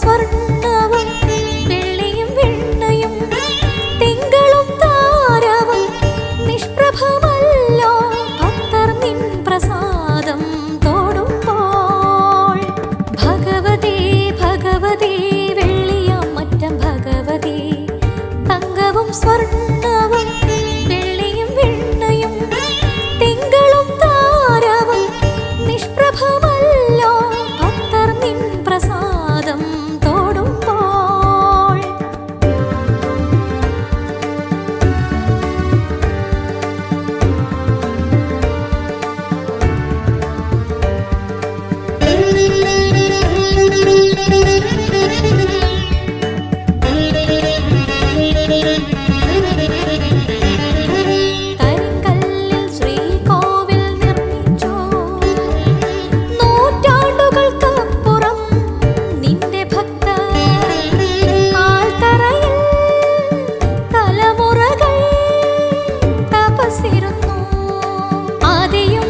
സ്വർണ്ണവും വെള്ളിയും വെണ്ണയും തിങ്കളും താരവും നിഷ്പ്രഭമല്ലോ ഭക്തർ നിൻ പ്രസാദം തോടുമ്പോൾ. ഭഗവതി ഭഗവതി വെള്ളിയാമറ്റം ഭഗവതി തങ്കവും സ്വർണ്ണവും വെള്ളിയും വെണ്ണയും തിങ്കളും താരവും നിഷ്പ്രഭമല്ലോ ഭക്തർ നിൻ പ്രസാദം തോടുമ്പോൾ. കരിങ്കല്ലിൽ ശ്രീകോവിൽ നിർമ്മിച്ചു നൂറ്റാണ്ടുകൾക്കപ്പുറം നിന്റെ ഭക്തർ. ആൽത്തറയിൽ തലമുറകൾ തപസ്സിരുന്നു. ആദിയും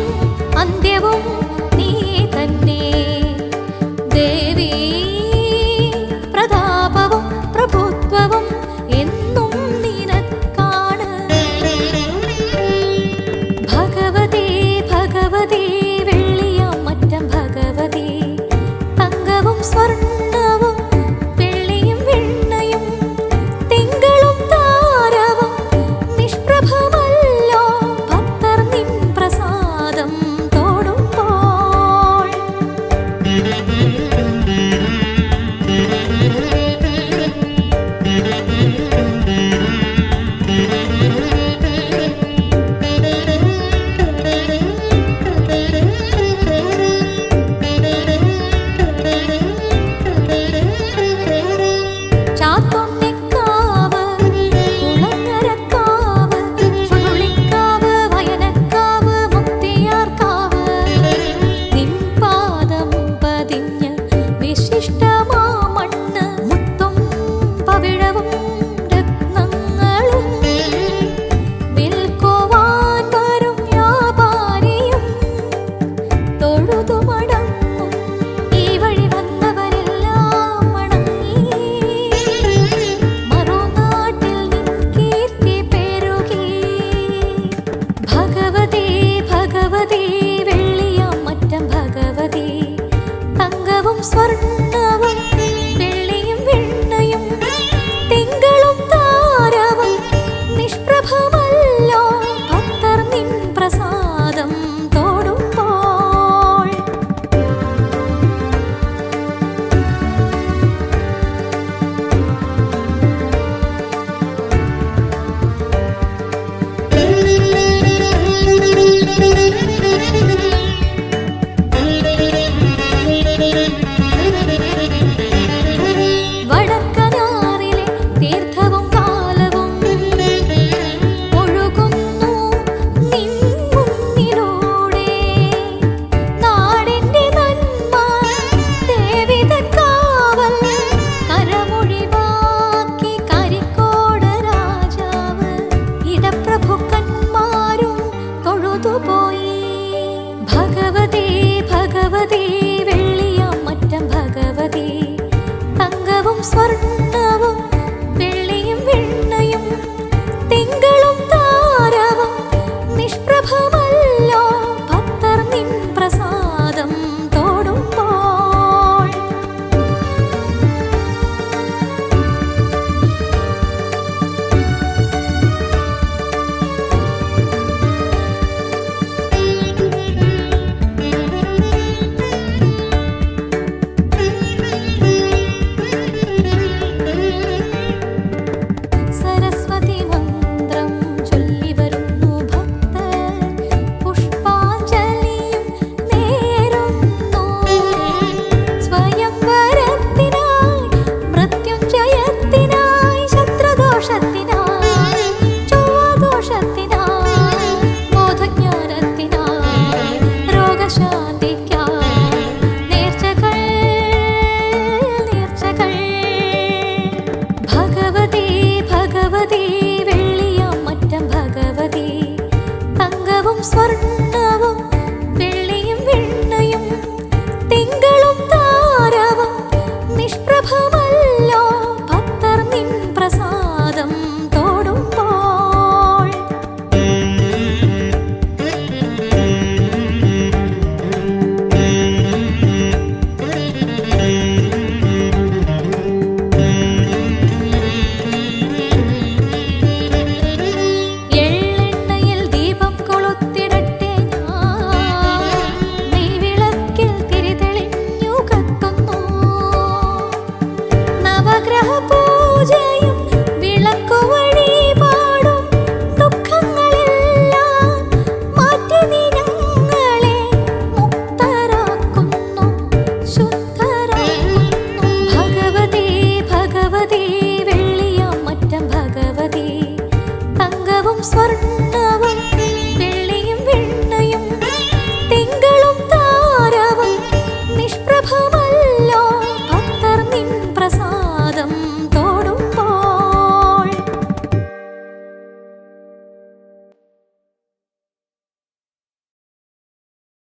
അന്ത്യവും നീ തന്നെ ദേവി. പ്രതാപവും പ്രഭുത്വവും എന്നും നിനക്കാണ്. ഭഗവതി ഭഗവതി വെള്ളിയാമറ്റം ഭഗവതി തങ്കവും സ്വർണ്ണവും വെള്ളിയും വെണ്ണയും തിങ്കളും താരവും നിഷ്പ്രഭമല്ലോ ഭക്തർ നിൻ പ്രസാദം തോടുമ്പോൾ. ചാത്തുണ്ണിക്കാവ്, കുളങ്ങരക്കാവ്, ചുരുളിക്കാവ്, വയനക്കാവ്, മുക്തിയാർക്കാവ് നിൻ പാദം പതിഞ്ഞ് വിശിഷ്ടമാമണ്ണ് മുത്തും പവിഴവും രത്നങ്ങളും വിൽക്കുവാൻ വരും വ്യാപാരിയും തൊഴുതു മടങ്ങും. ഈ വഴി വന്നവരെല്ലാം മടങ്ങി. മറുനാട്ടിൽ നിൻ കീർത്തി പെരുകി. ഭഗവതി ഭഗവതി വെള്ളിയാമറ്റം ഭഗവതി തങ്കവും സ്വർണ്ണവും വെള്ളിയും വെണ്ണയും തിങ്കളും താരവും നിഷ്പ്രഭമല്ലോ ഭക്തർ നിൻ പ്രസാദം തോടുമ്പോൾ. വടക്കനാറിലെ തീർത്ഥവും കാലവും ഒഴുകുന്നു നിൻ മുന്നിലൂടെ. നാടിന്റെ നന്മ ദേവിതൻ കാവൽ കരമൊഴിവാക്കി കരിക്കോട് രാജാവ്. ഇടപ്രഭുക്കന്മാരും തൊഴുതുപോയി. ഭഗവതി ഭഗവതി വെള്ളിയാമറ്റം ഭഗവതി തങ്കവും സ്വർണ്ണവും വെള്ളിയും വെണ്ണയും തിങ്കളും താരവും നിഷ്പ്രഭമല്ലോ ഭക്തർ നിൻ പ്രസാദം തോടുമ്പോൾ. സരസ്വതി മന്ത്രം ചൊല്ലി വരുന്നു ഭക്തർ. പുഷ്പാഞ്ജലിയും നേരുന്നു. സ്വയംവരത്തിനായി മൃത്യുഞ്ജയത്തിനായി ശത്രുദോഷത്തിനായി ചൊവ്വാദോഷത്തിനായി ബോധജ്ഞാനത്തിനായി രോഗശാന്തിക്കായി നേർച്ചകൾ നേർച്ചകൾ. ഭഗവതി ഭഗവതി വെള്ളിയാമറ്റം ഭഗവതി തങ്കവും സ്വർണ്ണവും